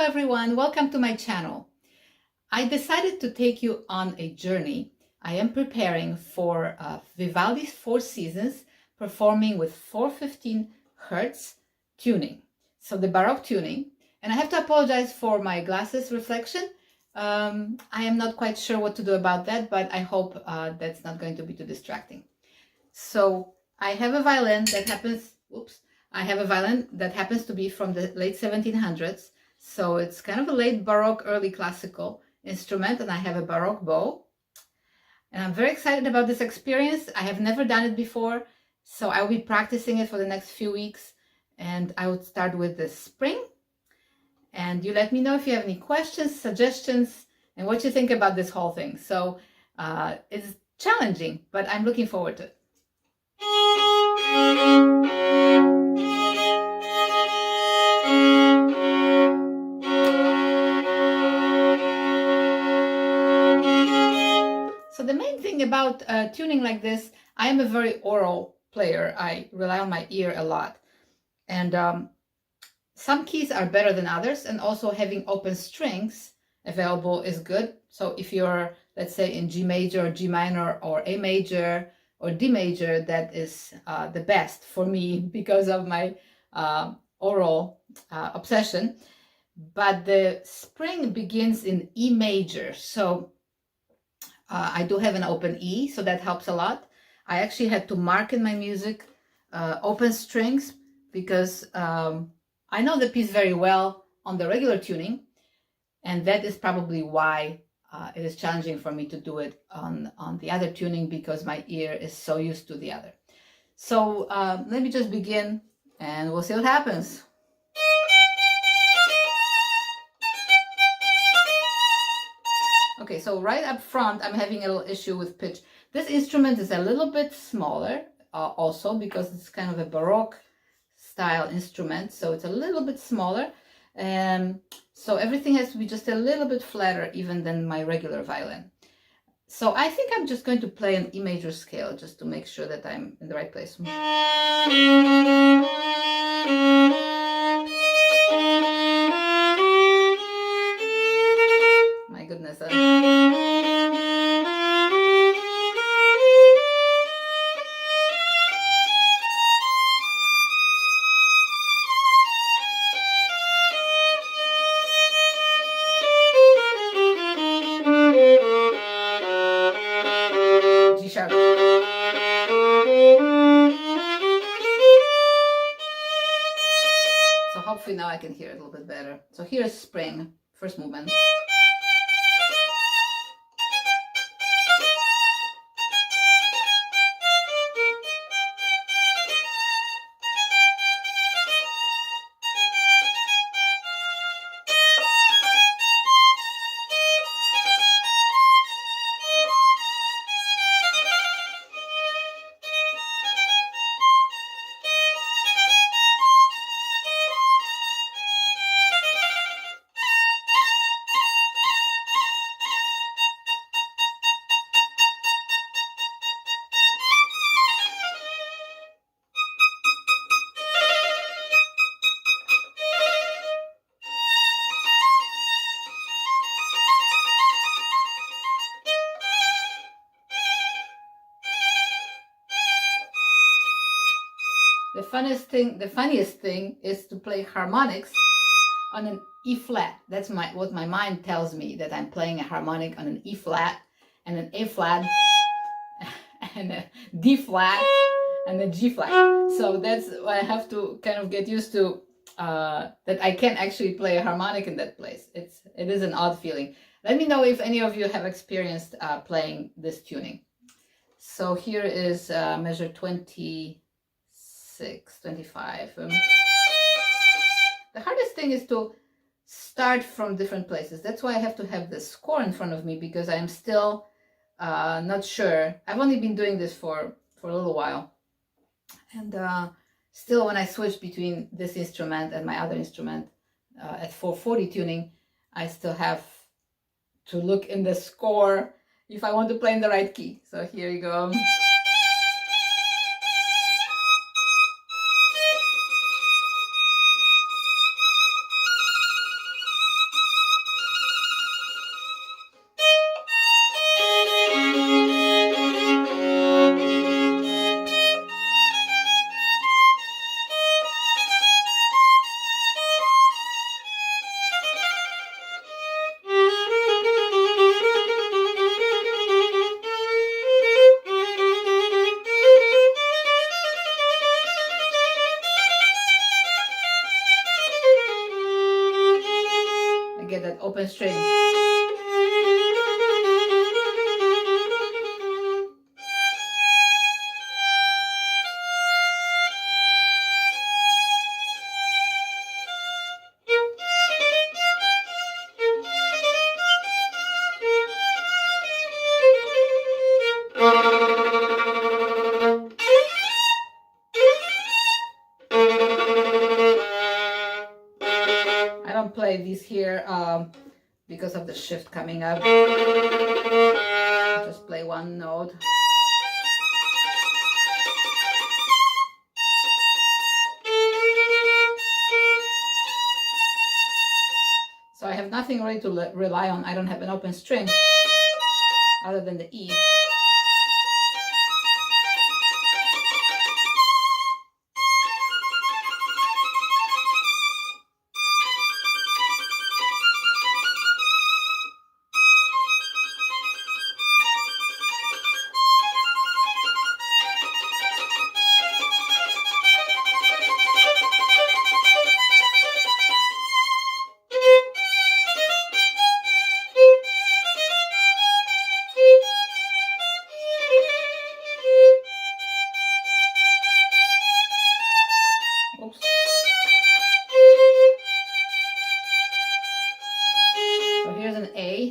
Hello everyone, welcome to my channel. I decided to take you on a journey. I am preparing for Vivaldi's Four Seasons, performing with 415 Hertz tuning. So the Baroque tuning. And I have to apologize for my glasses reflection. I am not quite sure what to do about that, but I hope that's not going to be too distracting. So I have a violin that happens, to be from the late 1700s. So it's kind of a late Baroque, early classical instrument, and I have a Baroque bow. And I'm very excited about this experience. I have never done it before, so I will be practicing it for the next few weeks. And I would start with the spring. And you let me know if you have any questions, suggestions, and what you think about this whole thing. So it's challenging, but I'm looking forward to it. So the main thing about tuning like this, I am a very oral player. I rely on my ear a lot. And some keys are better than others, and also having open strings available is good. So if you're, let's say, in G major, or G minor, or A major, or D major, that is the best for me because of my oral obsession. But the spring begins in E major, so I do have an open E, so that helps a lot. I actually had to mark in my music open strings because I know the piece very well on the regular tuning, and that is probably why it is challenging for me to do it on the other tuning, because my ear is so used to the other. So let me just begin and we'll see what happens. Okay, so right up front, I'm having a little issue with pitch. This instrument is a little bit smaller also because it's kind of a Baroque style instrument, so it's a little bit smaller. So everything has to be just a little bit flatter even than my regular violin. So I think I'm just going to play an E major scale just to make sure that I'm in the right place. My goodness. G sharp. So hopefully now I can hear it a little bit better. So here's spring, first movement. The funniest thing is to play harmonics on an E flat. That's what my mind tells me, that I'm playing a harmonic on an E flat and an A flat and a D flat and a G flat. So that's what I have to kind of get used to, that I can actually play a harmonic in that place. It is an odd feeling. Let me know if any of you have experienced playing this tuning. So here is measure 26, 25. The hardest thing is to start from different places. That's why I have to have the score in front of me, because I am still not sure. I've only been doing this for a little while. And still, when I switch between this instrument and my other instrument at 440 tuning, I still have to look in the score if I want to play in the right key. So here you go. get that open string. I don't play these here because of the shift coming up. Just play one note. So I have nothing really to rely on. I don't have an open string other than the E. Oops. So here's an A.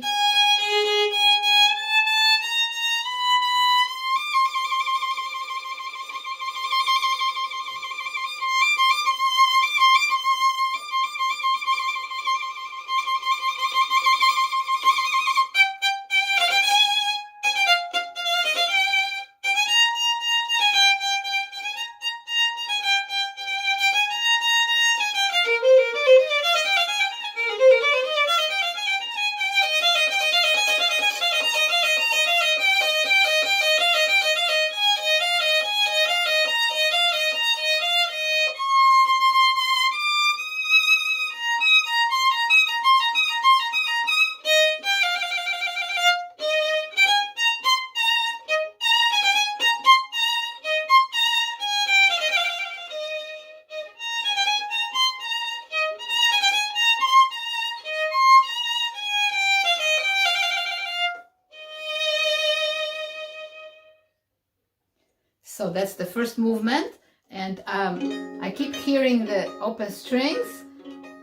So that's the first movement, and I keep hearing the open strings.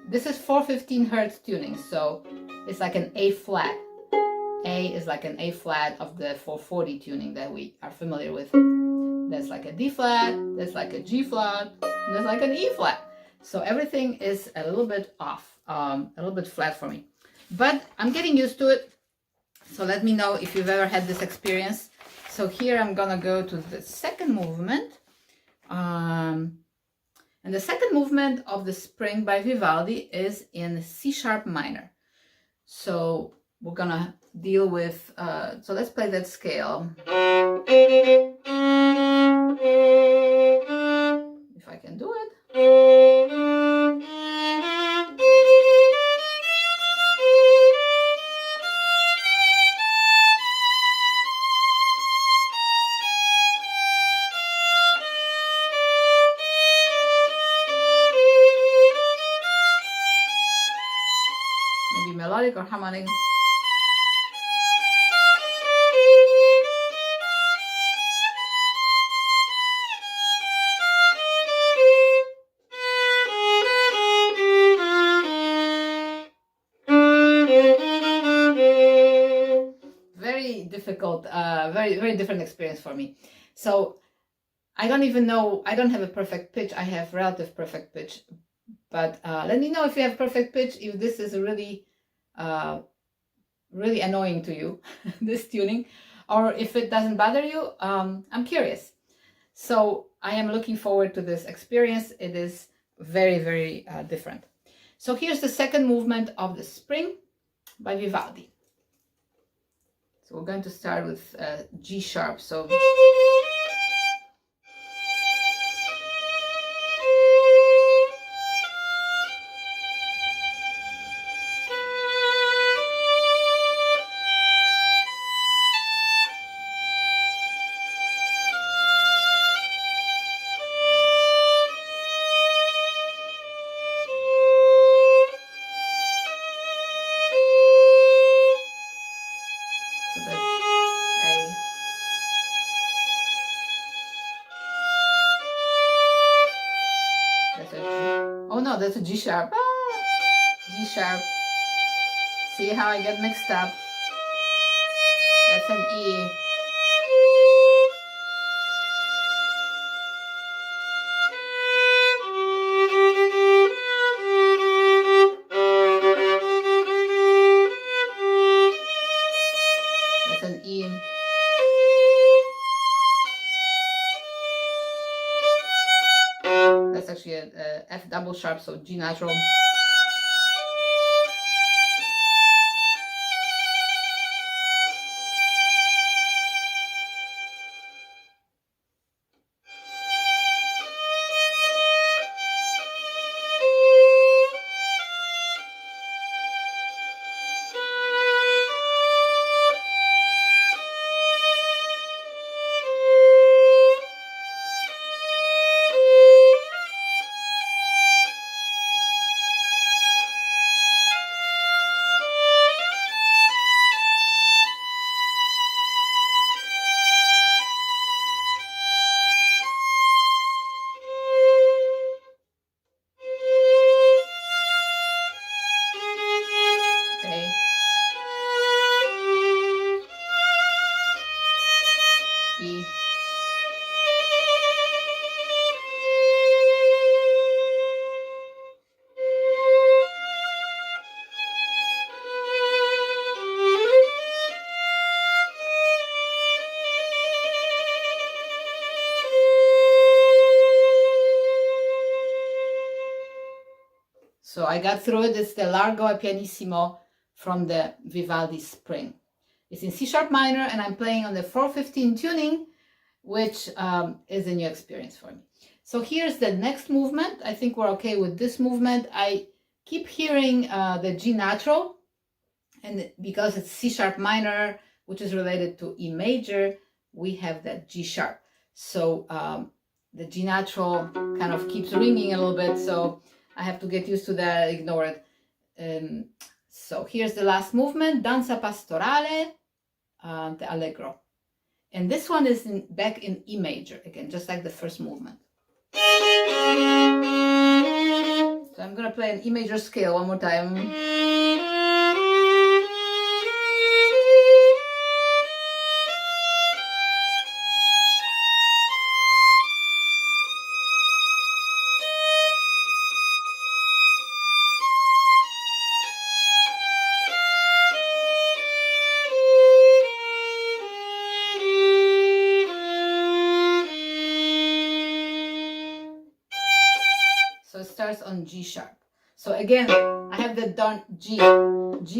This is 415 hertz tuning, so it's like an A flat. A is like an A flat of the 440 tuning that we are familiar with. There's like a D flat, there's like a G flat, and there's like an E flat. So everything is a little bit off, a little bit flat for me. But I'm getting used to it, so let me know if you've ever had this experience. So here I'm gonna go to the second movement. And the second movement of the Spring by Vivaldi is in C sharp minor. So we're gonna deal with, so let's play that scale. If I can do it. Maybe melodic or harmonic. Very difficult, very different experience for me. So I don't even know, I don't have a perfect pitch, I have relative perfect pitch. But let me know if you have perfect pitch, if this is really really annoying to you, this tuning, or if it doesn't bother you. I'm curious. So I am looking forward to this experience. It is very, very different. So here's the second movement of the Spring by Vivaldi. So we're going to start with G sharp. So that's a G sharp. Ah, G sharp. See how I get mixed up? That's an E. That's an E. That's actually a F double sharp, so G natural. E. So I got through it. It's the Largo e Pianissimo from the Vivaldi Spring. It's in C sharp minor, and I'm playing on the 415 tuning, which is a new experience for me. So here's the next movement. I think we're okay with this movement. I keep hearing the G natural, and because it's C sharp minor, which is related to E major, we have that G sharp. So the G natural kind of keeps ringing a little bit, so I have to get used to that, ignore it. So here's the last movement, Danza Pastorale, the Allegro. And this one is back in E major, again, just like the first movement. So I'm gonna play an E major scale one more time. So it starts on G sharp. So again, I have the darn G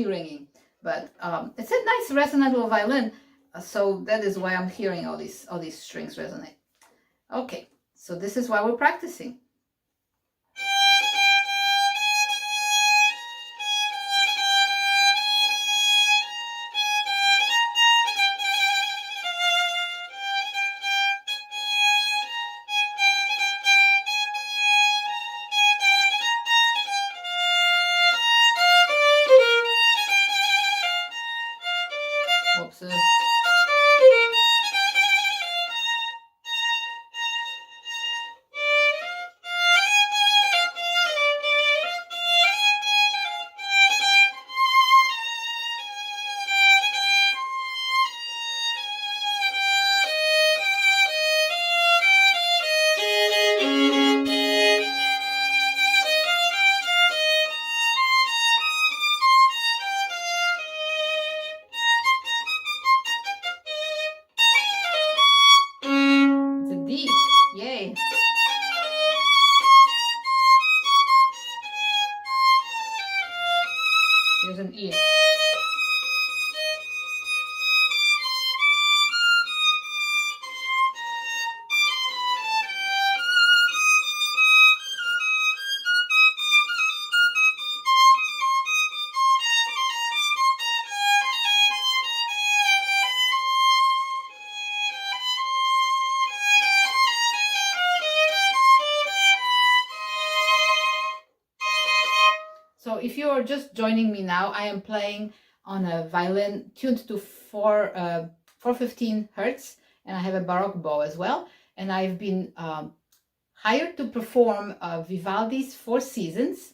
ringing, but it's a nice resonant little violin. So that is why I'm hearing all these strings resonate. Okay, so this is why we're practicing. Whoops. Yay. Here's an E. So if you are just joining me now, I am playing on a violin tuned to 415 hertz, and I have a Baroque bow as well. And I've been hired to perform Vivaldi's Four Seasons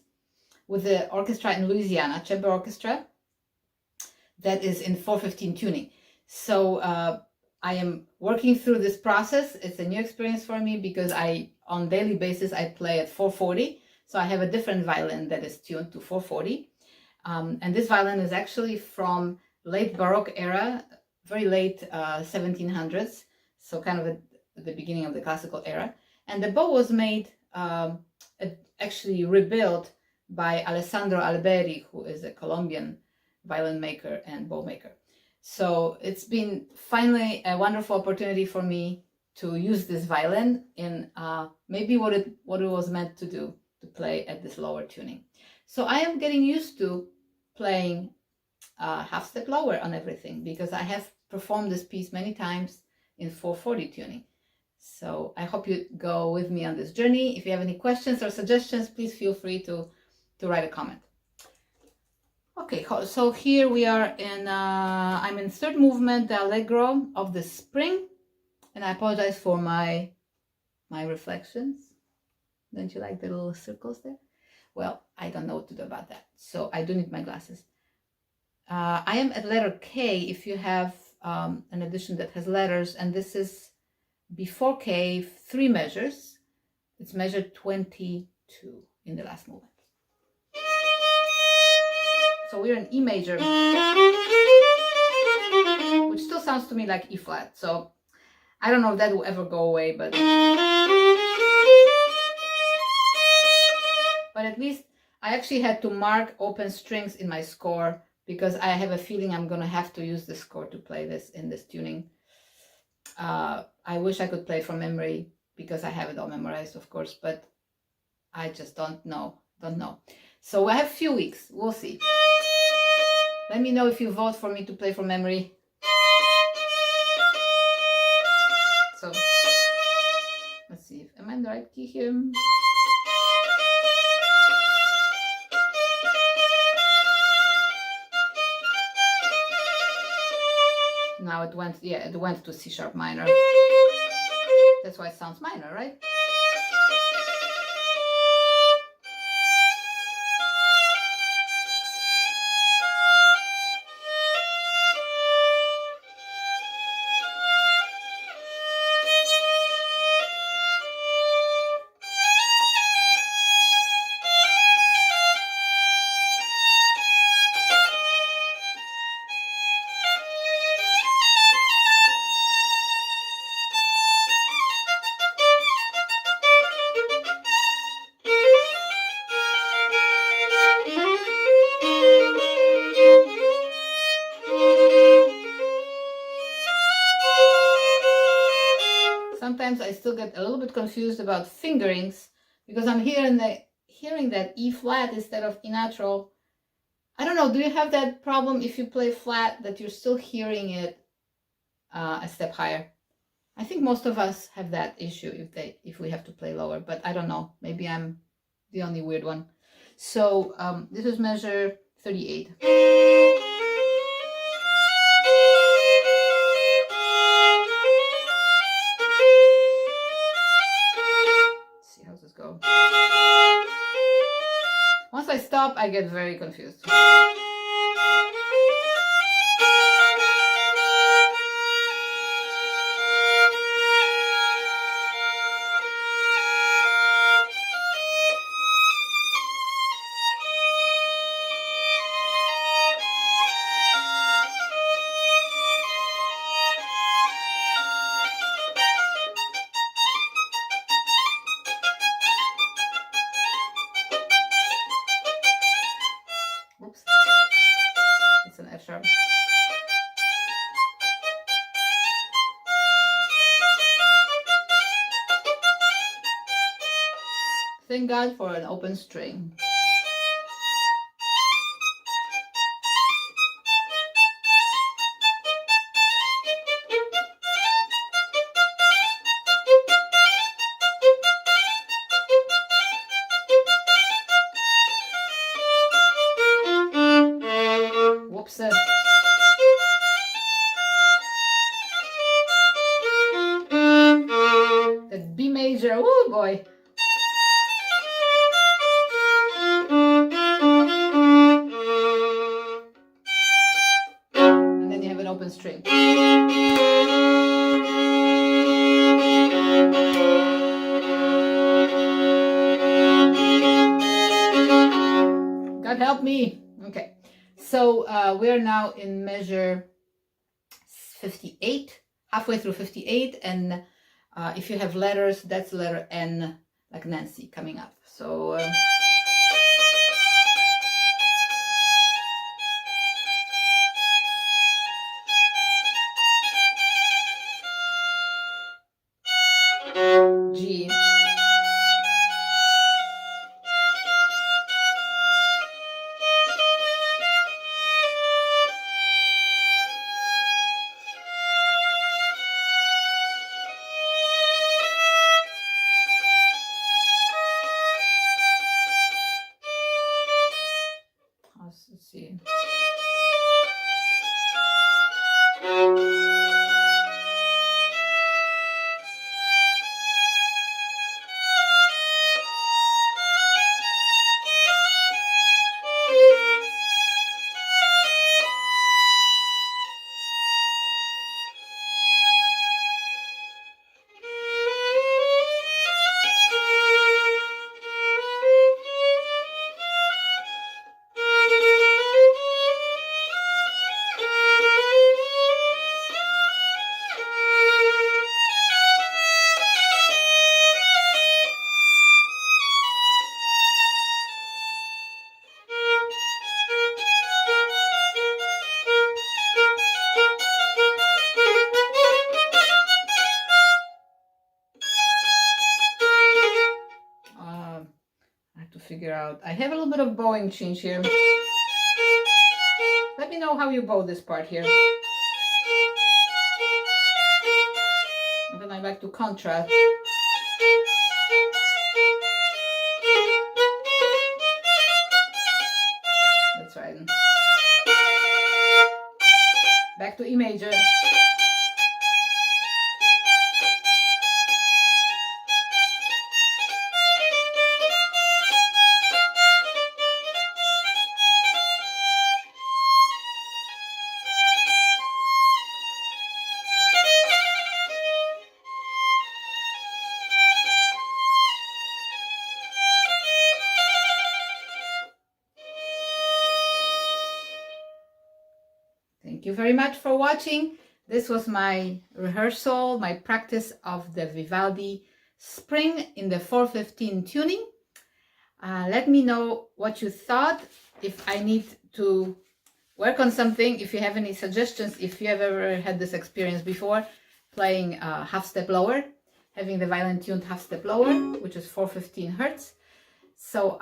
with the orchestra in Louisiana, chamber orchestra, that is in 415 tuning. So I am working through this process. It's a new experience for me because on daily basis, I play at 440. So I have a different violin that is tuned to 440. And this violin is actually from late Baroque era, very late 1700s. So kind of at the beginning of the classical era. And the bow was made, actually rebuilt by Alessandro Alberi, who is a Colombian violin maker and bow maker. So it's been finally a wonderful opportunity for me to use this violin in maybe what it was meant to do, to play at this lower tuning. So I am getting used to playing half step lower on everything because I have performed this piece many times in 440 tuning. So I hope you go with me on this journey. If you have any questions or suggestions, please feel free to write a comment. Okay, so here we are in, I'm in third movement, the Allegro of the Spring. And I apologize for my reflections. Don't you like the little circles there? Well, I don't know what to do about that. So I do need my glasses. I am at letter K if you have an edition that has letters, and this is before K, 3 measures. It's measured 22 in the last movement. So we're in E major, which still sounds to me like E flat. So I don't know if that will ever go away, but at least I actually had to mark open strings in my score because I have a feeling I'm going to have to use the score to play this in this tuning. I wish I could play from memory because I have it all memorized, of course, but I just don't know. So I have a few weeks. We'll see. Let me know if you vote for me to play from memory. So let's see. Am I in the right key here? Now it went to C sharp minor. That's why it sounds minor, right? Sometimes I still get a little bit confused about fingerings because I'm hearing that E flat instead of E natural. I don't know, do you have that problem if you play flat that you're still hearing it a step higher? I think most of us have that issue if we have to play lower, but I don't know. Maybe I'm the only weird one. So this is measure 38. Go. Once I stop, I get very confused. Oops, it's an F sharp. Thank God for an open string. Whoops. That B major, oh boy. open string. God help me. Okay, so we're now in measure 58, halfway through 58, and if you have letters, that's letter N, like Nancy, coming up. So G, let's see. I have to figure out. I have a little bit of bowing change here. Let me know how you bow this part here. And then I like to contrast. That's right. Back to E major. Thank you very much for watching. This was my rehearsal, my practice of the Vivaldi Spring in the 415 tuning. Let me know what you thought, if I need to work on something, if you have any suggestions, if you have ever had this experience before, playing half step lower, having the violin tuned half step lower, which is 415 Hertz. So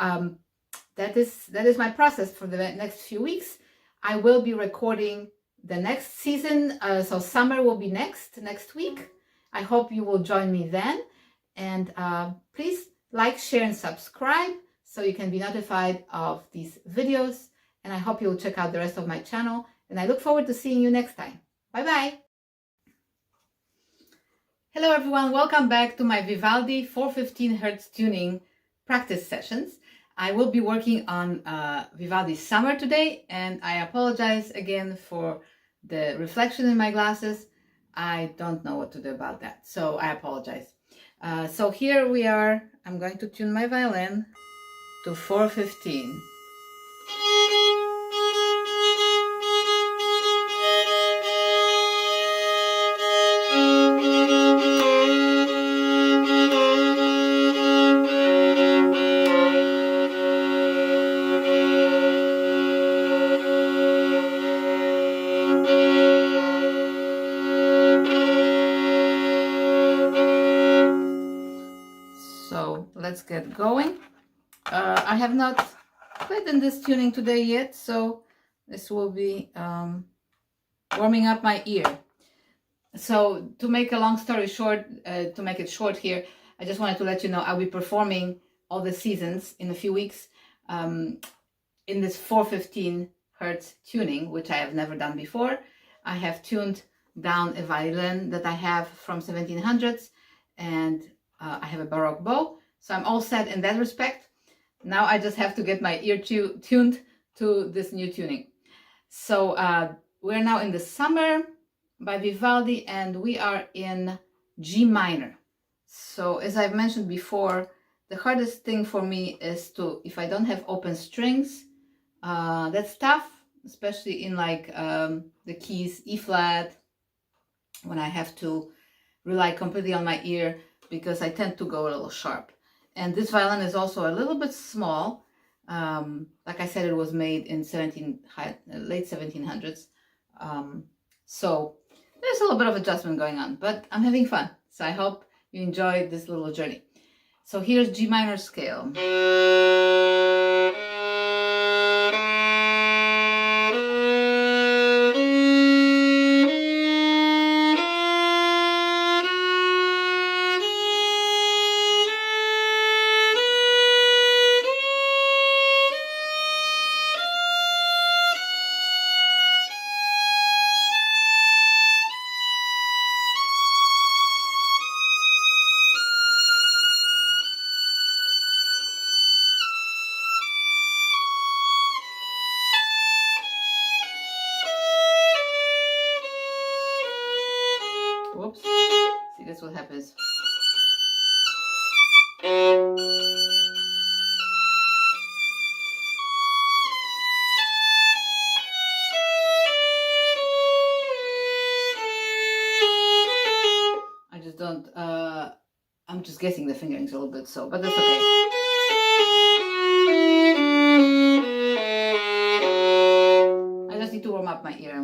that is my process for the next few weeks. I will be recording the next season, so summer will be next week. I hope you will join me then. And please like, share, and subscribe so you can be notified of these videos. And I hope you'll check out the rest of my channel. And I look forward to seeing you next time. Bye-bye. Hello, everyone. Welcome back to my Vivaldi 415 Hertz tuning practice sessions. I will be working on Vivaldi Summer today, and I apologize again for the reflection in my glasses. I don't know what to do about that, so I apologize. So here we are. I'm going to tune my violin to 415. So let's get going. I have not played in this tuning today yet, so this will be warming up my ear. So to make a long story short, to make it short here, I just wanted to let you know I'll be performing all the seasons in a few weeks in this 415 Hertz tuning, which I have never done before. I have tuned down a violin that I have from 1700s, and I have a Baroque bow, so I'm all set in that respect. Now I just have to get my ear tuned to this new tuning. So we're now in the Summer by Vivaldi, and we are in G minor. So as I've mentioned before, the hardest thing for me is to, if I don't have open strings, that's tough, especially in like the keys E flat, when I have to rely completely on my ear, because I tend to go a little sharp. And this violin is also a little bit small. Like I said, it was made in late 1700s. So there's a little bit of adjustment going on, but I'm having fun. So I hope you enjoyed this little journey. So here's G minor scale. Whoops. See, that's what happens. I just don't, I'm just guessing the fingerings a little bit, so, but that's okay. I just need to warm up my ear.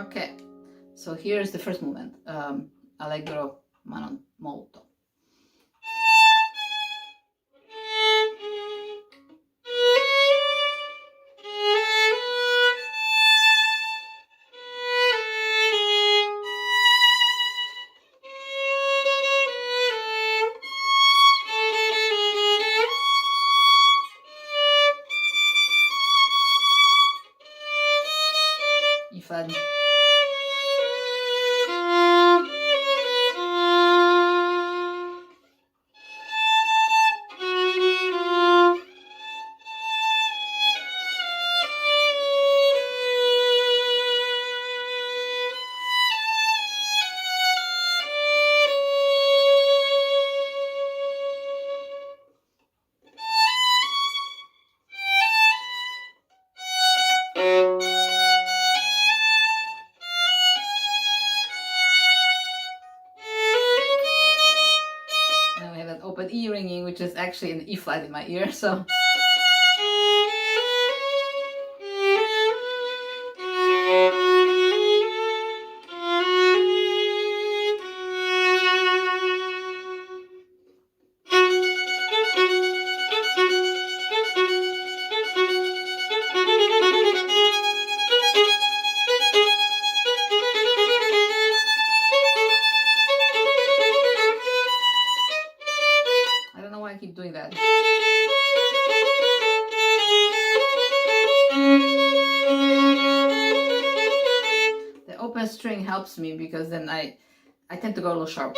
Okay, so here's the first movement, Allegro ma molto. E flat. Open E ringing, which is actually an E flat in my ear, so. I keep doing that. The open string helps me because then I tend to go a little sharp.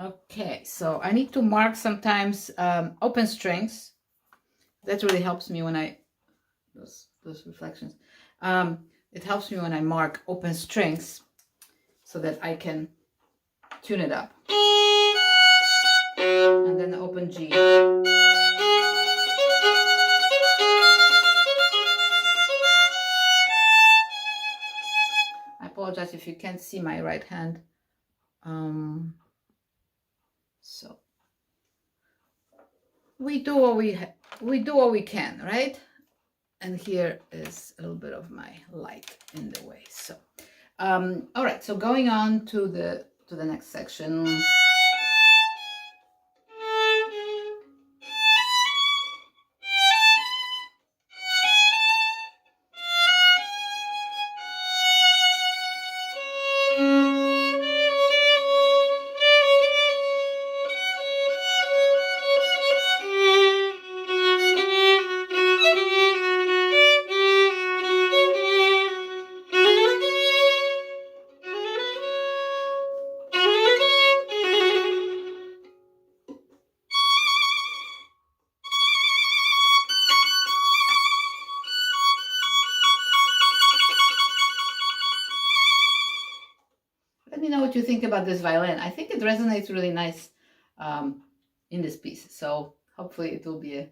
Okay, so I need to mark sometimes open strings. That really helps me when I, those reflections. It helps me when I mark open strings so that I can tune it up. And then the open G. apologize if you can't see my right hand. So we do what we can, right? And here is a little bit of my light in the way. So all right, so going on to the next section. Let me know what you think about this violin. I think it resonates really nice in this piece. So hopefully it will be a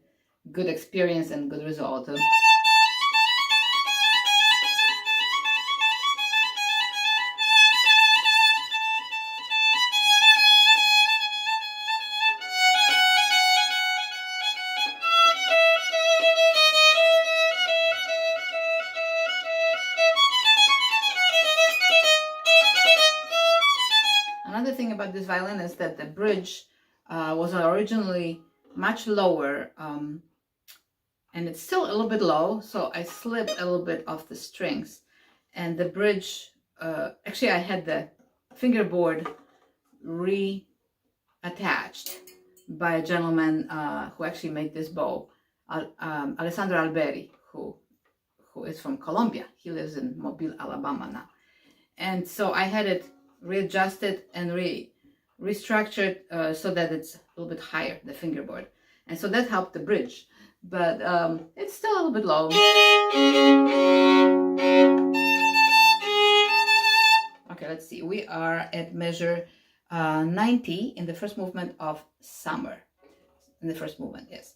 good experience and good result. Another thing about this violin is that the bridge was originally much lower, and it's still a little bit low, so I slipped a little bit off the strings, and the bridge, actually I had the fingerboard reattached by a gentleman who actually made this bow, Alessandro Alberi, who is from Colombia. He lives in Mobile, Alabama now. And so I had it readjusted and restructured so that it's a little bit higher, the fingerboard. And so that helped the bridge. But it's still a little bit low. Okay, let's see. We are at measure 90 in the first movement of Summer. In the first movement, yes.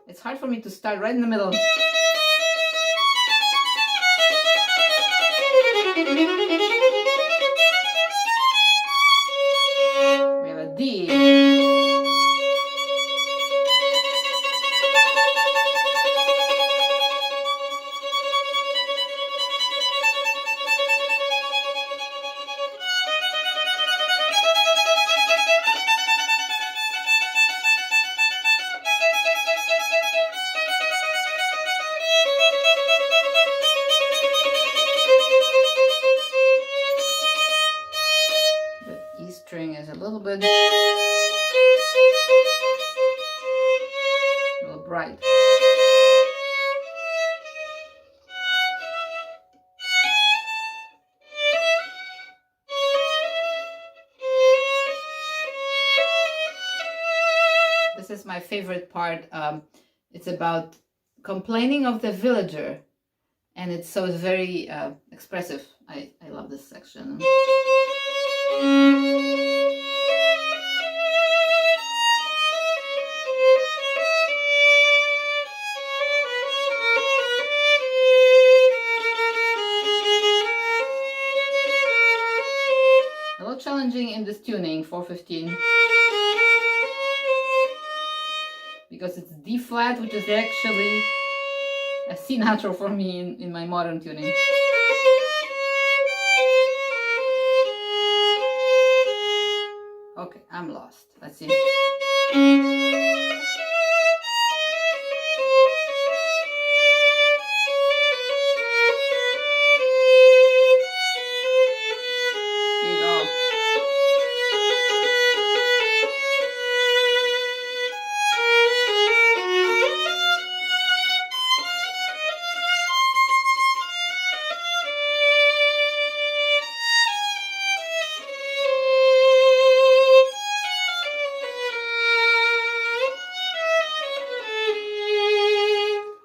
It's hard for me to start right in the middle. We have a D. String is a little bit bright. This is my favorite part. It's about complaining of the villager, and it's very expressive. I love this section. A little challenging in this tuning, 415, because it's D flat, which is actually a C natural for me in my modern tuning. Okay, I'm lost. Let's see.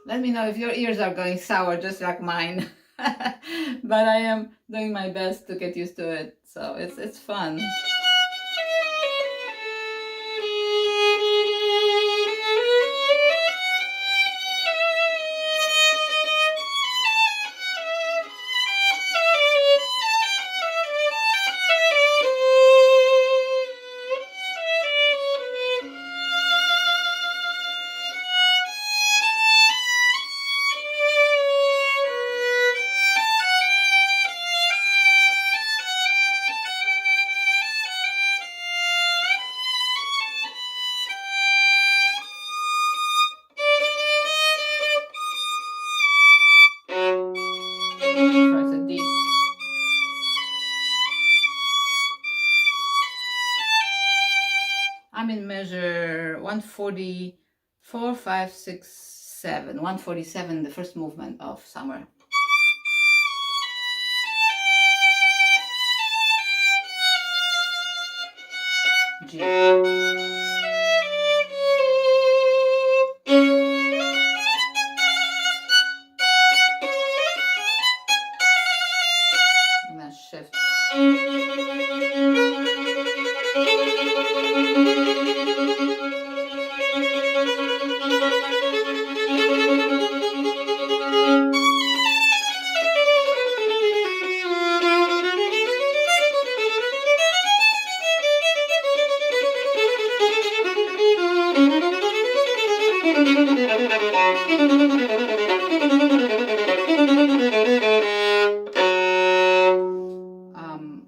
Let me know if your ears are going sour just like mine. But I am doing my best to get used to it, so it's fun. I'm in measure 144, 5, 6, 7. 147, the first movement of Summer. G. I'm gonna shift.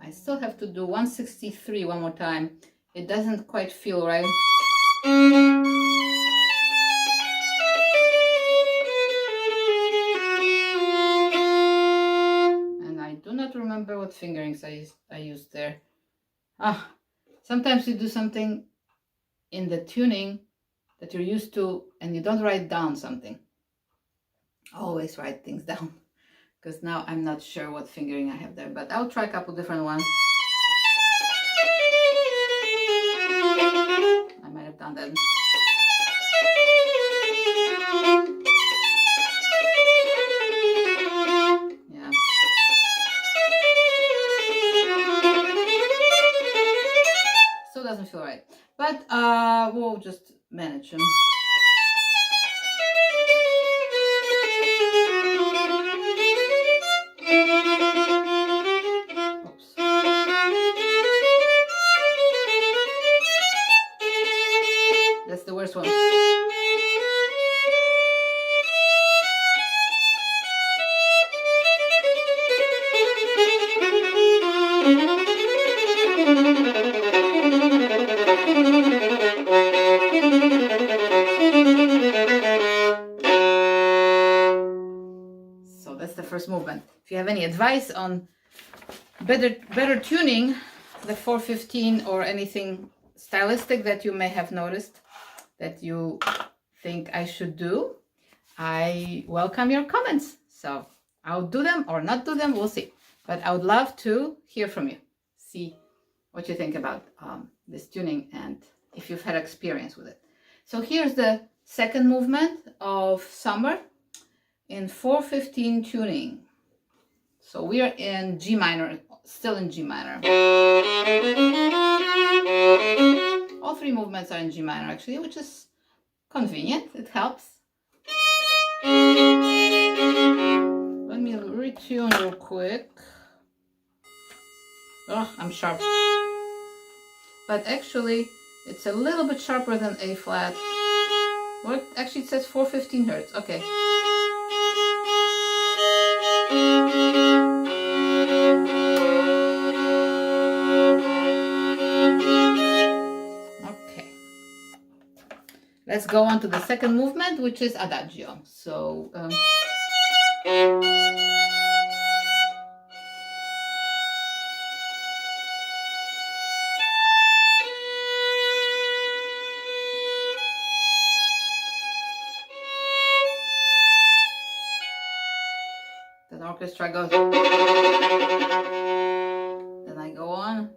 I still have to do 163 one more time. It doesn't quite feel right. And I do not remember what fingerings I used there. Sometimes you do something in the tuning that you're used to and you don't write down something. Always write things down, because now I'm not sure what fingering I have there, but I'll try a couple different ones. I might have done that. Yeah. Still doesn't feel right, but we'll just manage them. That's the worst one. So that's the first movement. If you have any advice on better tuning the 415 or anything stylistic that you may have noticed that you think I should do, I welcome your comments. So I'll do them or not do them, we'll see. But I would love to hear from you, see what you think about this tuning and if you've had experience with it. So here's the second movement of Summer in 415 tuning. So we are in G minor, still in G minor. All three movements are in G minor actually, which is convenient, it helps. Let me retune real quick. Oh, I'm sharp. But actually, it's a little bit sharper than A flat. What? Actually, it says 415 hertz. Okay. Okay. Let's go on to the second movement, which is Adagio. So, the orchestra goes. Then I go on.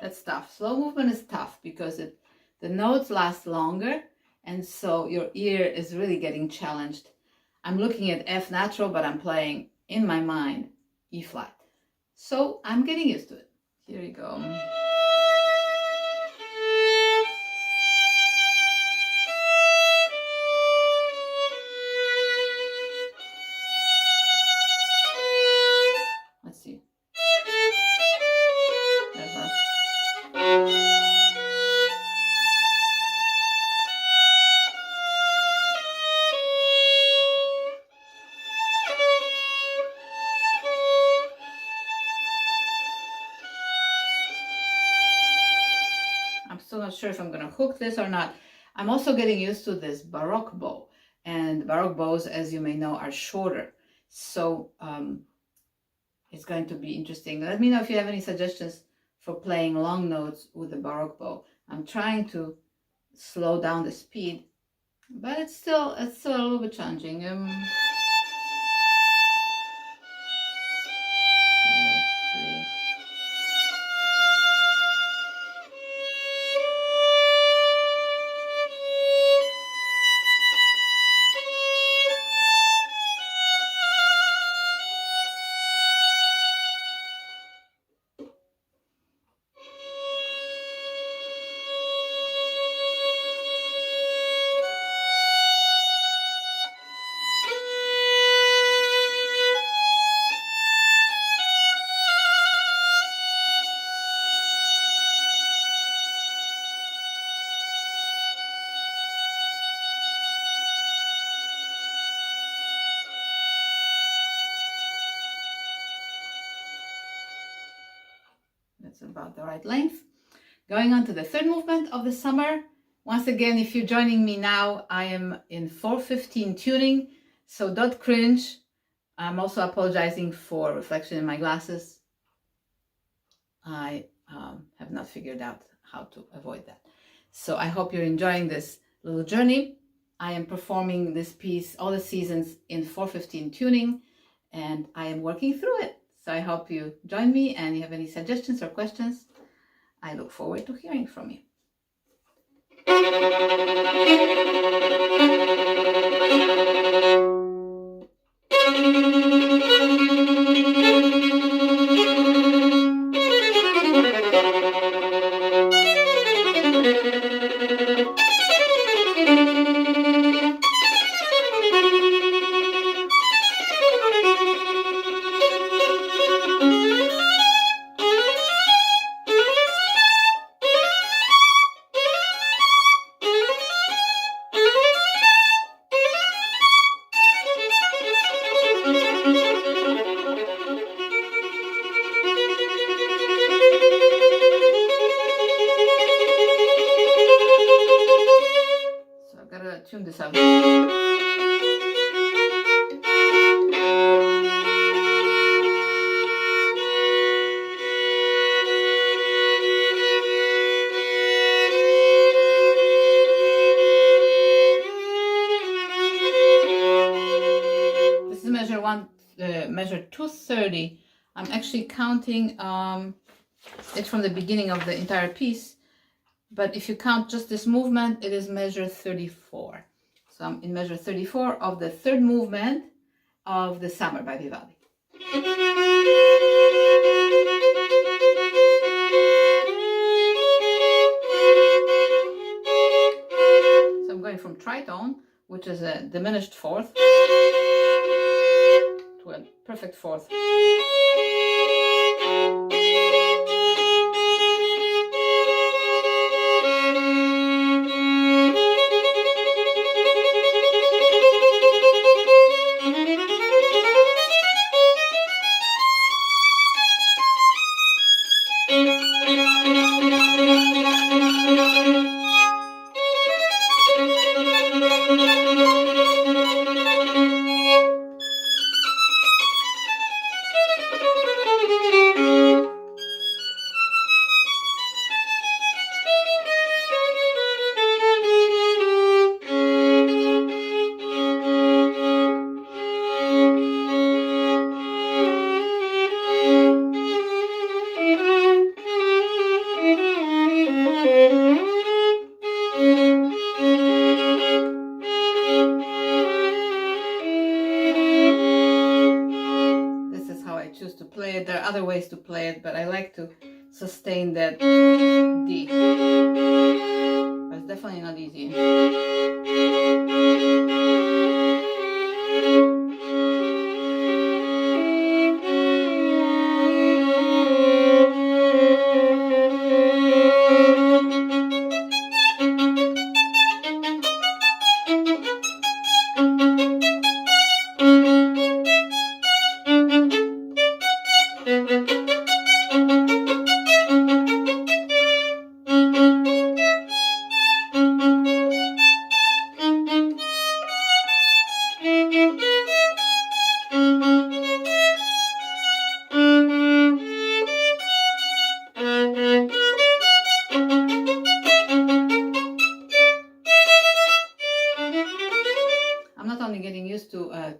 That's tough. Slow movement is tough because the notes last longer, and so your ear is really getting challenged. I'm looking at F natural, but I'm playing in my mind E flat. So I'm getting used to it. Here we go. Let's see. There's a still not sure if I'm going to hook this or not. I'm also getting used to this Baroque bow, and Baroque bows, as you may know, are shorter. So it's going to be interesting. Let me know if you have any suggestions for playing long notes with the Baroque bow. I'm trying to slow down the speed, but it's still a little bit challenging. That's about the right length. Going on to the third movement of the summer. Once again, if you're joining me now, I am in 4/15 tuning, so don't cringe. I'm also apologizing for reflection in my glasses. I have not figured out how to avoid that. So I hope you're enjoying this little journey. I am performing this piece, all the seasons, in 4/15 tuning, and I am working through it. So I hope you join me, and you have any suggestions or questions. I look forward to hearing from you. Tune this up. This is measure 230. I'm actually counting it from the beginning of the entire piece. But if you count just this movement, it is measure 34. So I'm in measure 34 of the third movement of the Summer by Vivaldi. So I'm going from tritone, which is a diminished fourth, to a perfect fourth. To play it. There are other ways to play it, but I like to sustain that D. But it's definitely not easy.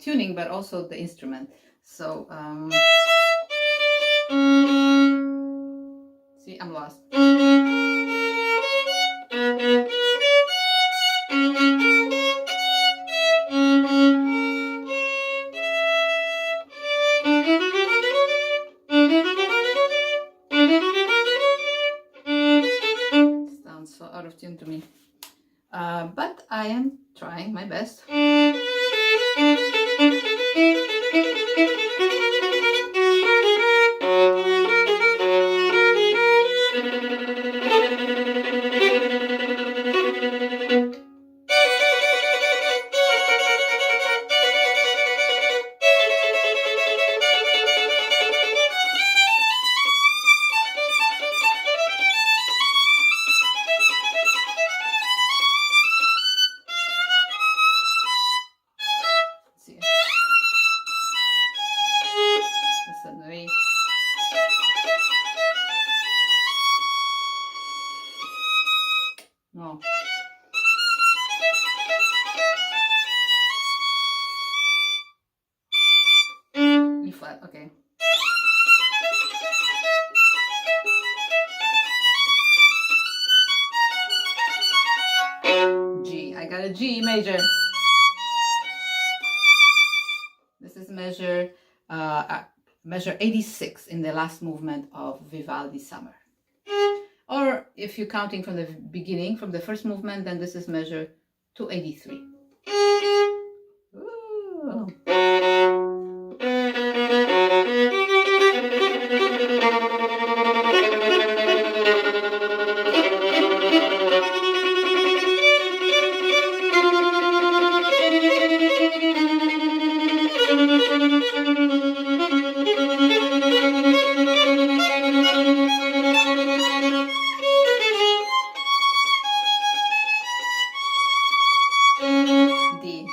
tuning, but also the instrument. So see, I'm lost. Sounds so out of tune to me, but I am trying my best. No. E flat, okay. G, I got a G major. This is measure 86 in the last movement of Vivaldi Summer. Or if you're counting from the beginning, from the first movement, then this is measure 283. Ooh. D.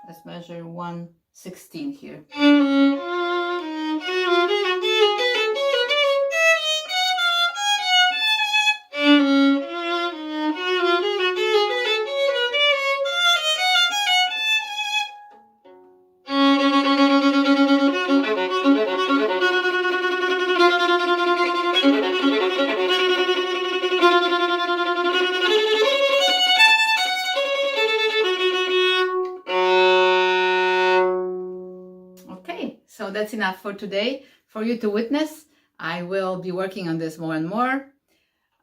Let's measure 116 here. So that's enough for today for you to witness. I will be working on this more and more.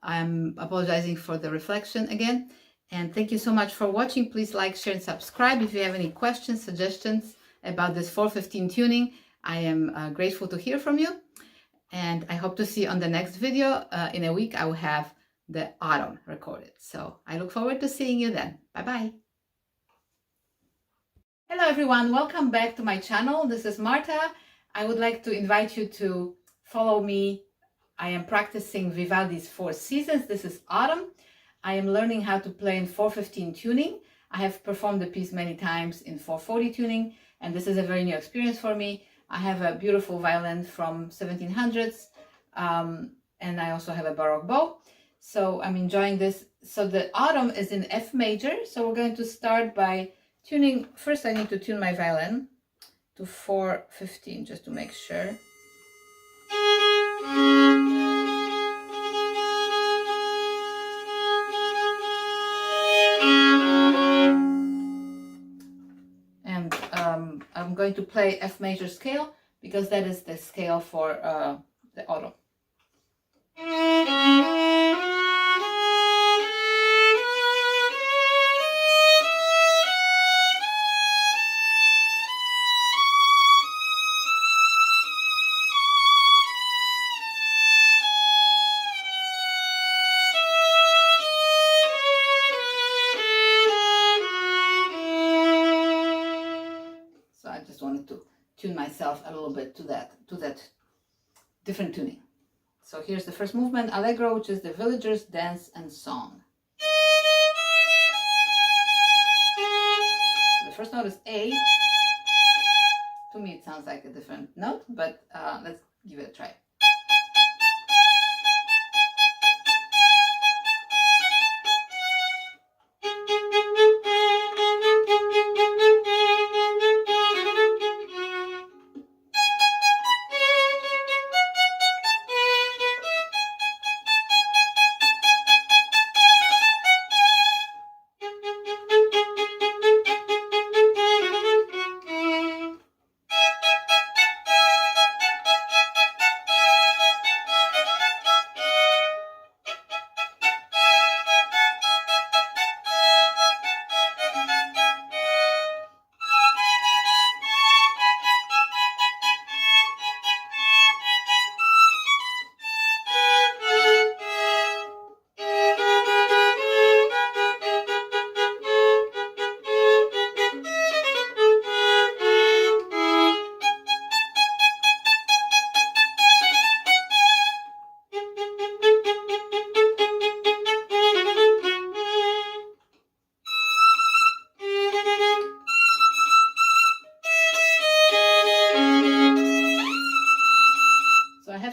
I'm apologizing for the reflection again. And thank you so much for watching. Please like, share, and subscribe. If you have any questions, suggestions about this 415 tuning, I am grateful to hear from you. And I hope to see you on the next video. In a week, I will have the autumn recorded. So I look forward to seeing you then. Bye-bye. Hello everyone, welcome back to my channel. This is Marta. I would like to invite you to follow me. I am practicing Vivaldi's 4 seasons. This is autumn. I am learning how to play in 415 tuning. I have performed the piece many times in 440 tuning, and this is a very new experience for me. I have a beautiful violin from 1700s, and I also have a Baroque bow. So I'm enjoying this. So the autumn is in F major. So we're going to start by tuning. First I need to tune my violin to 415 just to make sure. And I'm going to play F major scale because that is the scale for the autumn. myself a little bit to that different tuning. So here's the first movement, Allegro, which is the villagers' dance and song. So the first note is A. To me, it sounds like a different note, but let's give it a try.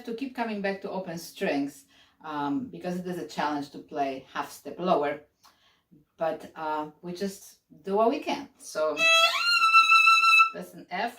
To keep coming back to open strings because it is a challenge to play half step lower, but we just do what we can. So that's an F.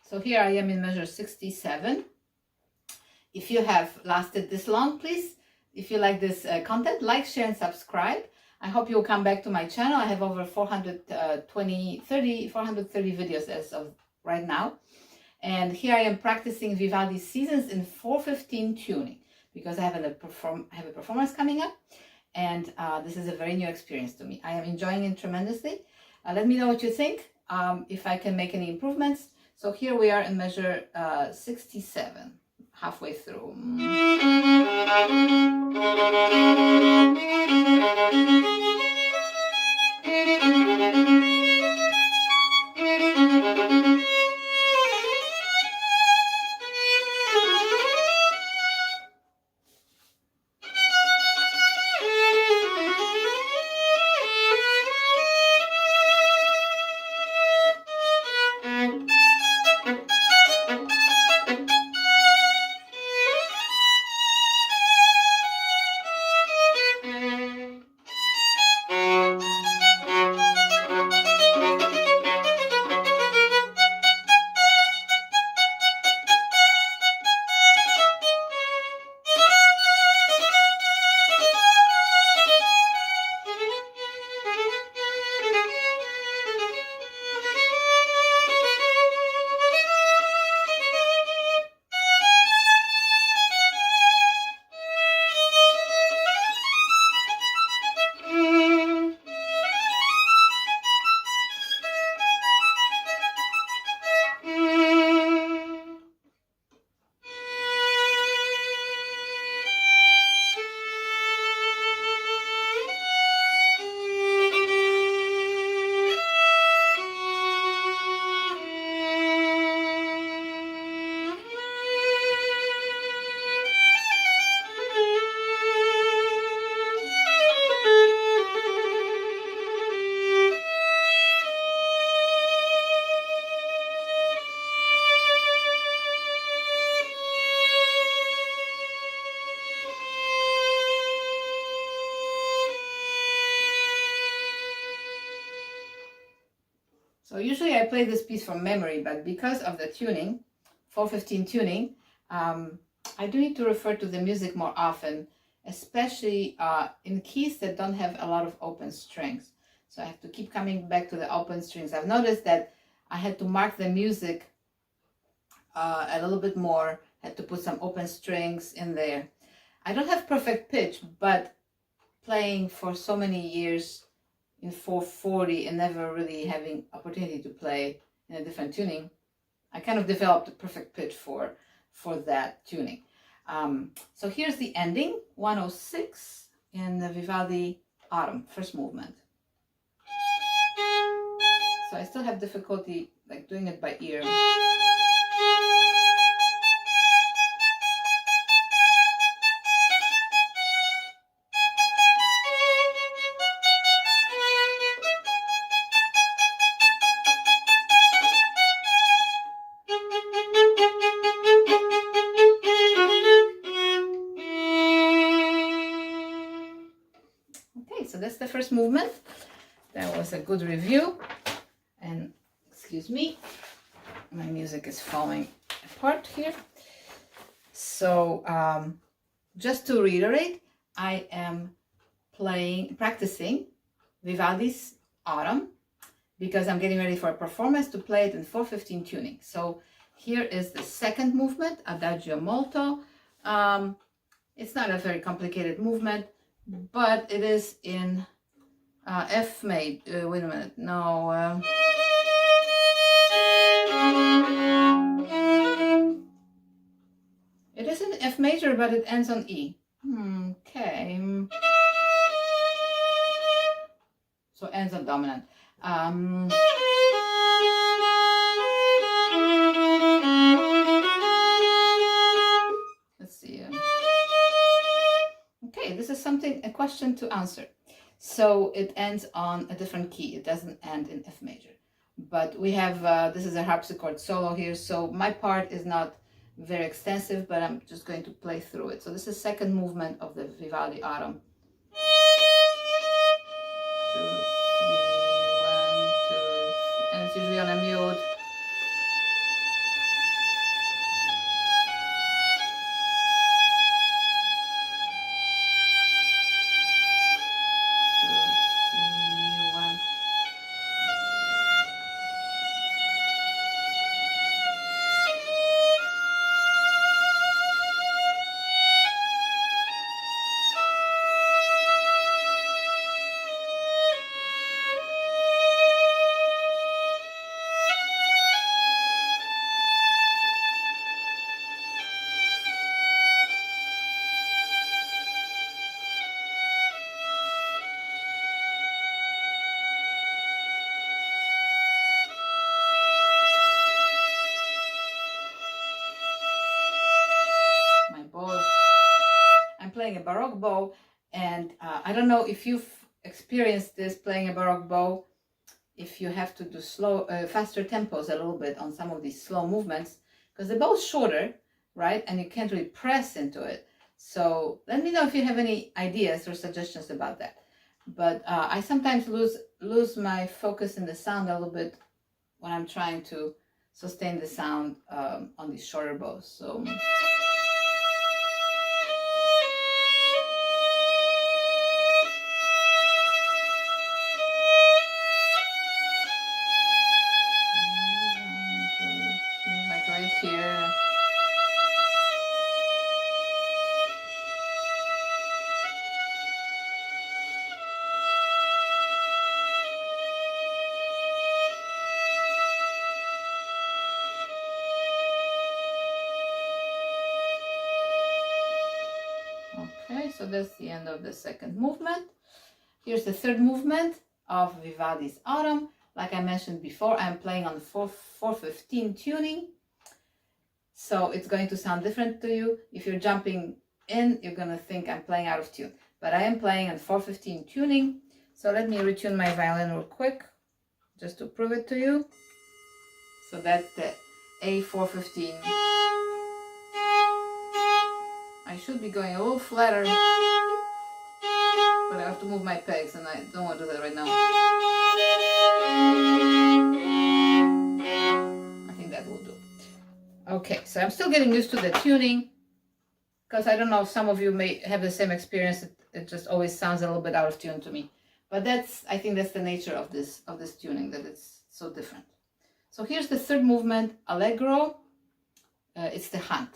So here I am in measure 67. If you have lasted this long, please, if you like this content, like, share, and subscribe. I hope you'll come back to my channel. I have over 430 videos as of right now. And here I am practicing Vivaldi Seasons in 4/15 tuning because I have a performance coming up. And this is a very new experience to me. I am enjoying it tremendously. Let me know what you think, if I can make any improvements. So here we are in measure 67, halfway through. So usually I play this piece from memory, but because of the tuning, 4/15 tuning, I do need to refer to the music more often, especially in keys that don't have a lot of open strings. So I have to keep coming back to the open strings. I've noticed that I had to mark the music a little bit more, had to put some open strings in there. I don't have perfect pitch, but playing for so many years in 440 and never really having opportunity to play in a different tuning, I kind of developed a perfect pitch for that tuning. So here's the ending, 106 in the Vivaldi Autumn, first movement. So I still have difficulty like doing it by ear. So that's the first movement. That was a good review. And excuse me, my music is falling apart here. So just to reiterate, I am practicing Vivaldi's Autumn because I'm getting ready for a performance to play it in 4/15 tuning. So here is the second movement, Adagio molto. It's not a very complicated movement, but it is in F major. Wait a minute, no. It is in F major, but it ends on E. Okay. So it ends on dominant. Let's see. Okay, this is a question to answer. So it ends on a different key. It doesn't end in F major. But we have, this is a harpsichord solo here, so my part is not very extensive, but I'm just going to play through it. So this is second movement of the Vivaldi Autumn. 2, 3, 1, 2, and it's usually on a mute. Playing a Baroque bow, and I don't know if you've experienced this playing a Baroque bow, if you have to do faster tempos a little bit on some of these slow movements, because the bow is shorter, right, and you can't really press into it. So let me know if you have any ideas or suggestions about that. But I sometimes lose my focus in the sound a little bit when I'm trying to sustain the sound on these shorter bows. So here. Okay, so that's the end of the second movement. Here's the third movement of Vivaldi's Autumn. Like I mentioned before, I'm playing on 4/15 tuning. So it's going to sound different to you. If you're jumping in, you're going to think I'm playing out of tune. But I am playing on 4/15 tuning. So let me retune my violin real quick, just to prove it to you. So that's the A4/15. I should be going a little flatter, but I have to move my pegs, and I don't want to do that right now. Okay, so I'm still getting used to the tuning, because I don't know, some of you may have the same experience. It just always sounds a little bit out of tune to me. But I think that's the nature of this tuning, that it's so different. So here's the third movement, Allegro. It's the hunt.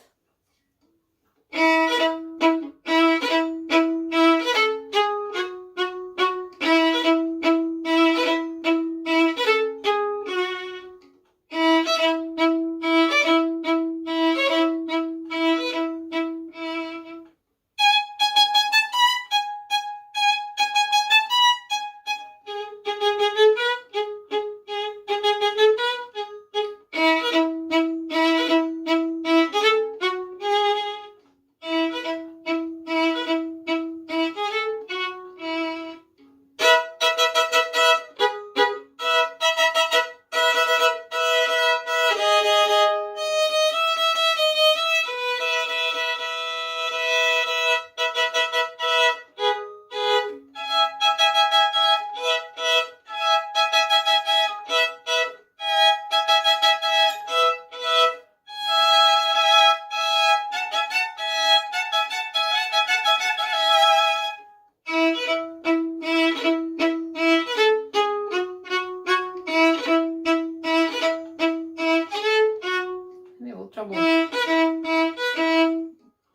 Trouble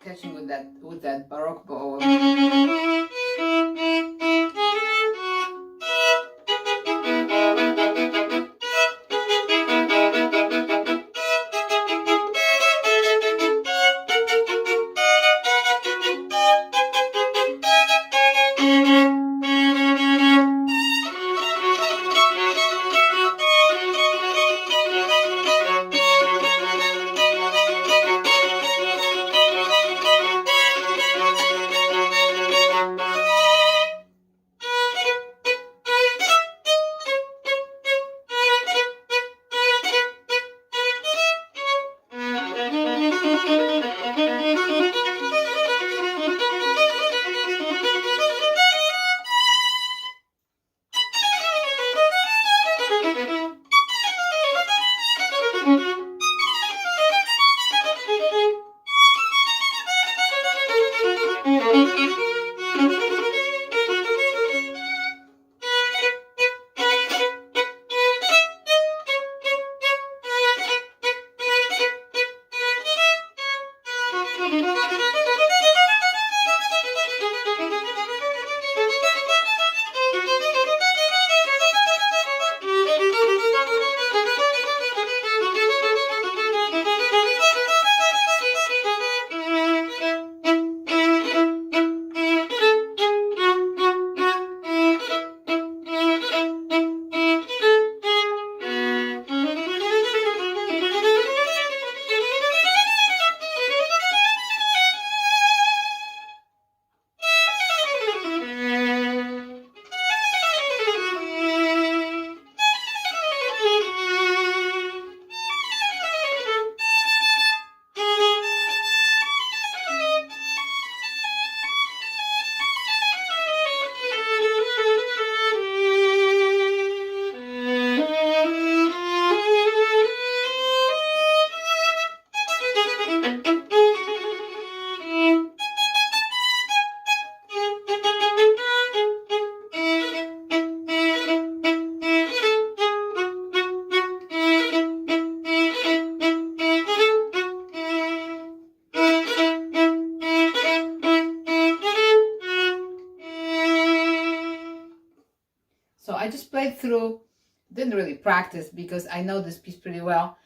catching with that Baroque bow. So I just played through, didn't really practice because I know this piece pretty well.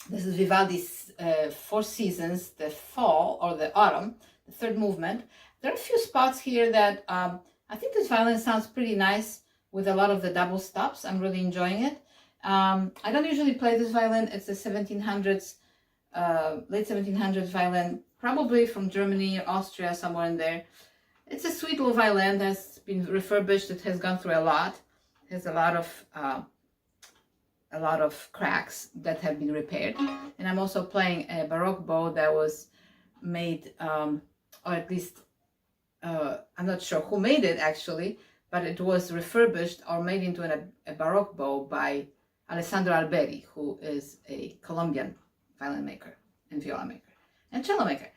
This is Vivaldi's Four Seasons, the fall or the autumn, the third movement. There are a few spots here that I think this violin sounds pretty nice with a lot of the double stops. I'm really enjoying it. I don't usually play this violin. It's a 1700s, late 1700s violin, probably from Germany or Austria, somewhere in there. It's a sweet little violin that's been refurbished. It has gone through a lot. It has a lot of cracks that have been repaired. And I'm also playing a Baroque bow that was made, or at least, I'm not sure who made it actually, but it was refurbished or made into a Baroque bow by Alessandro Alberi, who is a Colombian violin maker and viola maker and cello maker.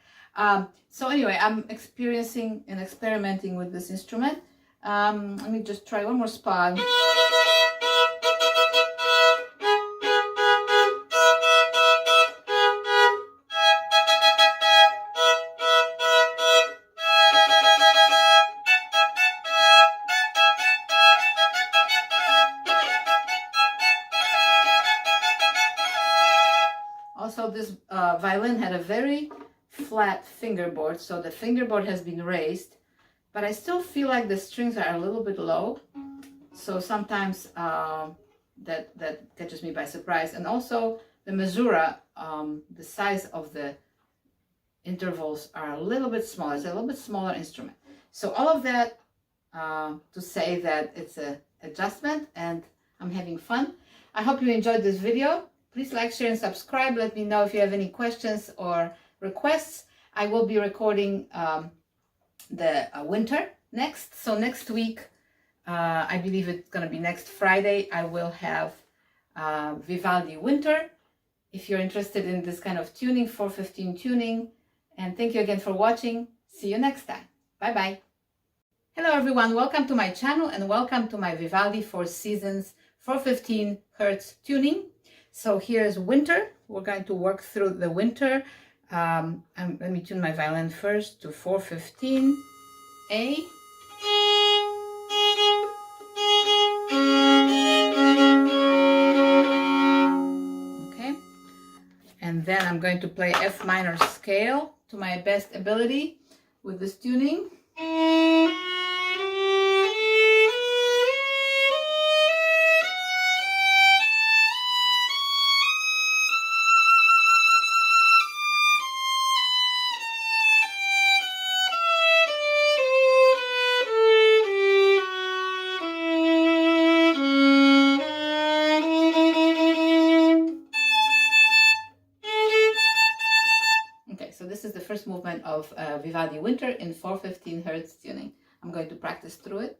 So anyway, I'm experiencing and experimenting with this instrument. Let me just try one more spot. Also, this violin had a very flat fingerboard, so the fingerboard has been raised, but I still feel like the strings are a little bit low, so sometimes that catches me by surprise. And also the misura, the size of the intervals are a little bit smaller. It's a little bit smaller instrument. So all of that to say that it's an adjustment and I'm having fun. I hope you enjoyed this video. Please like, share, and subscribe. Let me know if you have any questions or requests. I will be recording the winter next. So next week, I believe it's going to be next Friday, I will have Vivaldi winter. If you're interested in this kind of tuning, 415 tuning. And thank you again for watching. See you next time. Bye-bye. Hello everyone, welcome to my channel and welcome to my Vivaldi 4 Seasons 415 Hertz tuning. So here's winter. We're going to work through the winter. Let me tune my violin first to 415 A. Okay. And then I'm going to play F minor scale to my best ability with this tuning. So this is the first movement of Vivaldi Winter in 415 Hertz tuning. I'm going to practice through it.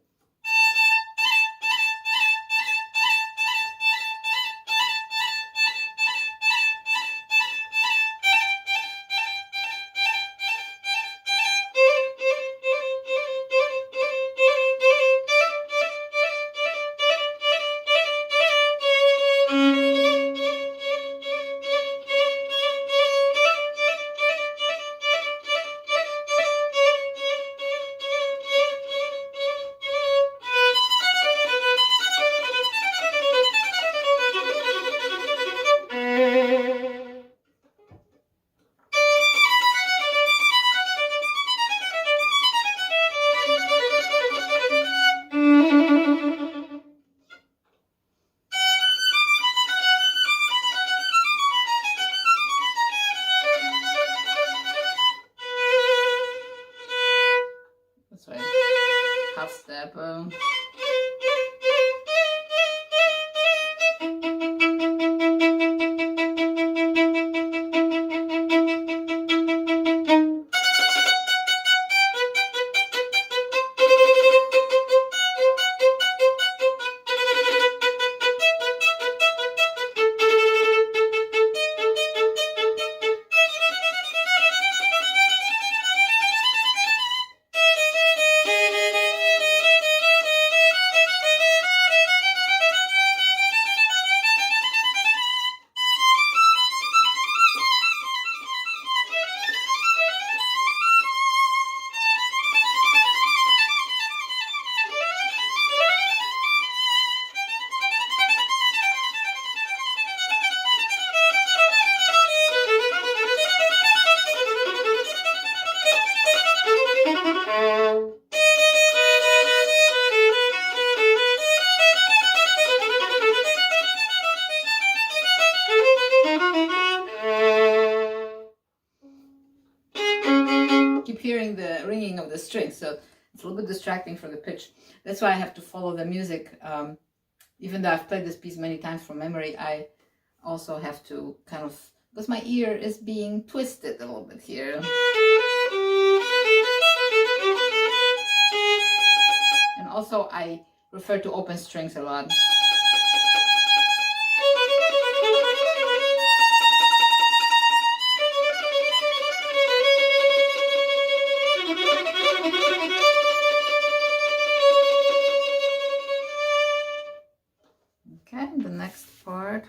That's right. Half step. Keep hearing the ringing of the strings, so it's a little bit distracting for the pitch. That's why I have to follow the music. Even though I've played this piece many times from memory, I also have to kind of, because my ear is being twisted a little bit here. And also I refer to open strings a lot. next part.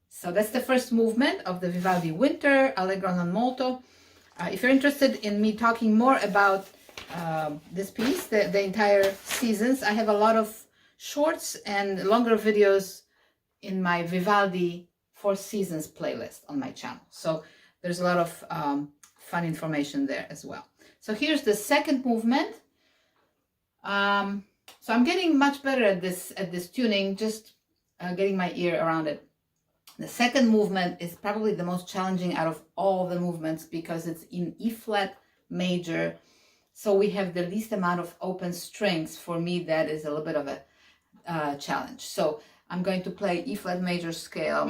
So that's the first movement of the Vivaldi Winter, Allegro non molto. If you're interested in me talking more about this piece, the entire seasons, I have a lot of shorts and longer videos in my Vivaldi 4 Seasons playlist on my channel. So there's a lot of fun information there as well. So here's the second movement. So I'm getting much better at this tuning, just getting my ear around it. The second movement is probably the most challenging out of all the movements because it's in E flat major. So we have the least amount of open strings. For me, that is a little bit of a challenge. So I'm going to play E flat major scale.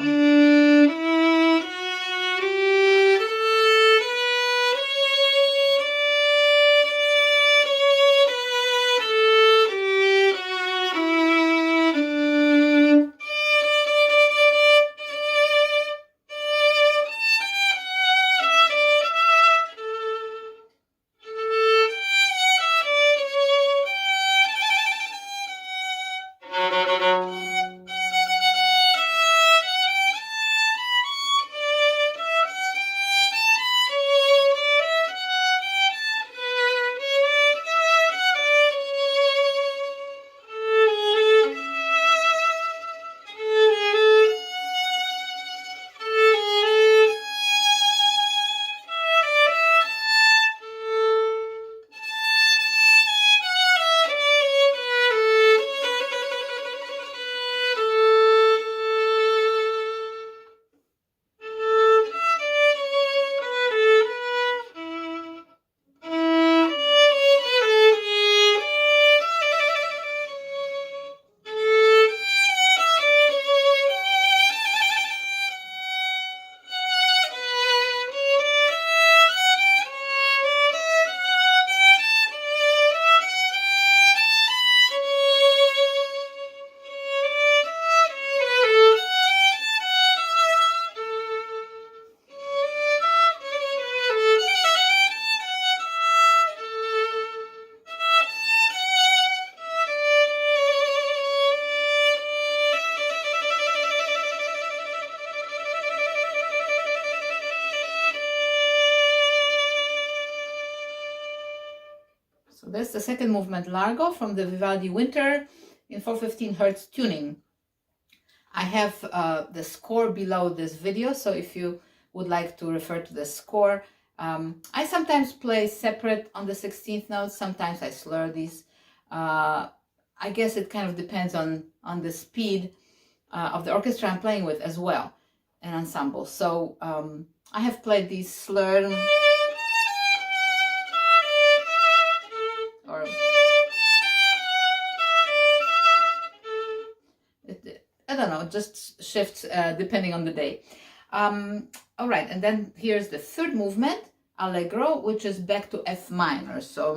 So that's the second movement, Largo, from the Vivaldi Winter in 415 Hertz tuning. I have the score below this video, so if you would like to refer to the score, I sometimes play separate on the 16th notes, sometimes I slur these. I guess it kind of depends on the speed of the orchestra I'm playing with as well, and ensemble. So I have played these slurred, or I don't know, it just shifts depending on the day. All right, and then here's the third movement, Allegro, which is back to F minor. So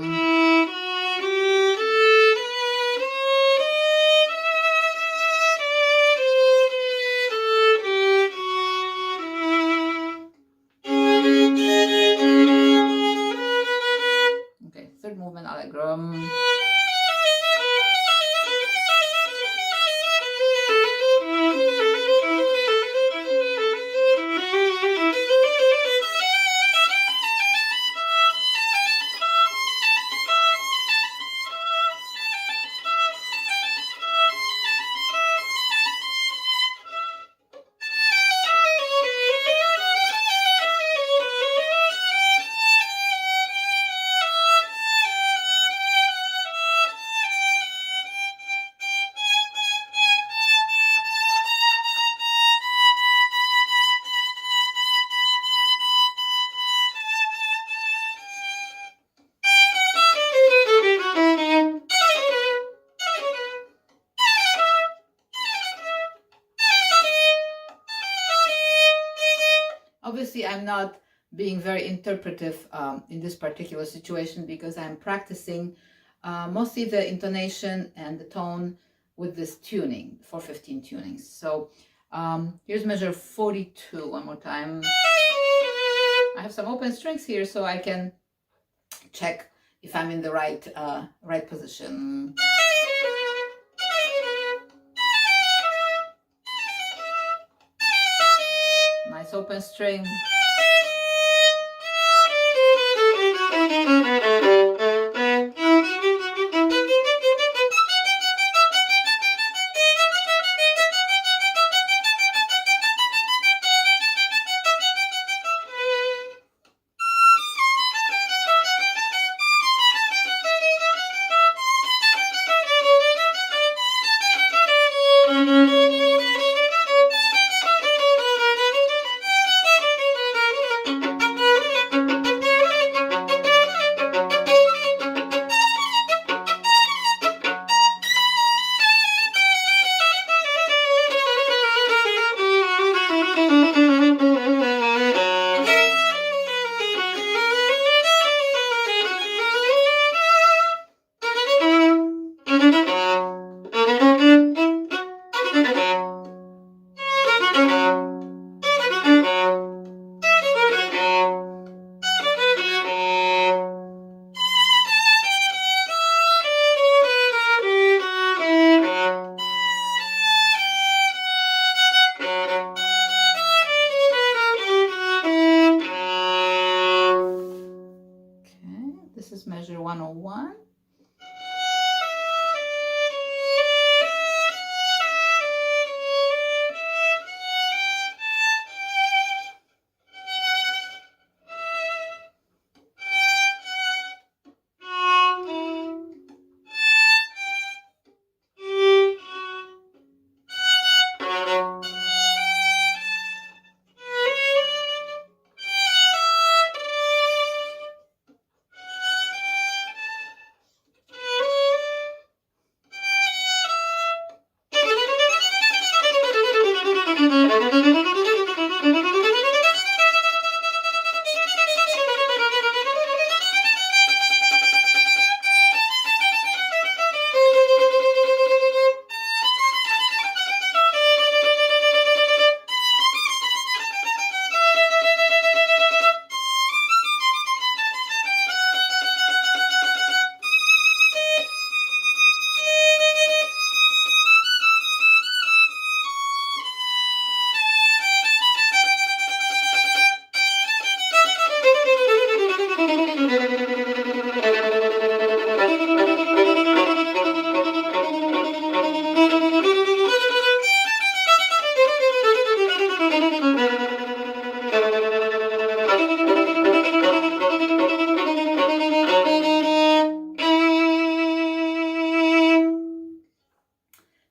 okay, third movement, allegro. Obviously, I'm not being very interpretive in this particular situation because I'm practicing mostly the intonation and the tone with this tuning, 4/15 tunings. So here's measure 42 one more time. I have some open strings here so I can check if I'm in the right position. Nice open string. This is measure 101.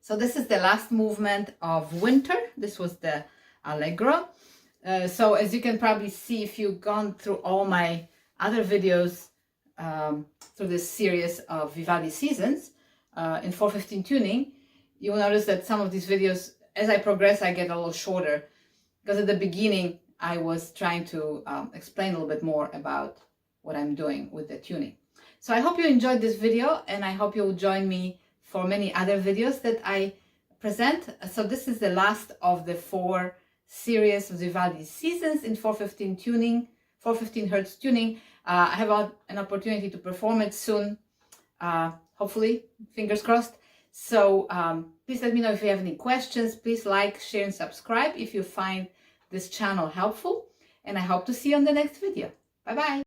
So this is the last movement of Winter. This was the Allegro. So as you can probably see, if you've gone through all my other videos through this series of Vivaldi seasons in 4/15 tuning, you will notice that some of these videos, as I progress, I get a little shorter because at the beginning I was trying to explain a little bit more about what I'm doing with the tuning. So I hope you enjoyed this video, and I hope you'll join me for many other videos that I present. So this is the last of the 4 series of Vivaldi seasons in 4/15 tuning, 4/15 Hertz tuning. I have an opportunity to perform it soon hopefully, fingers crossed. So please let me know if you have any questions. Please like, share, and subscribe if you find this channel helpful. And I hope to see you on the next video. Bye-bye.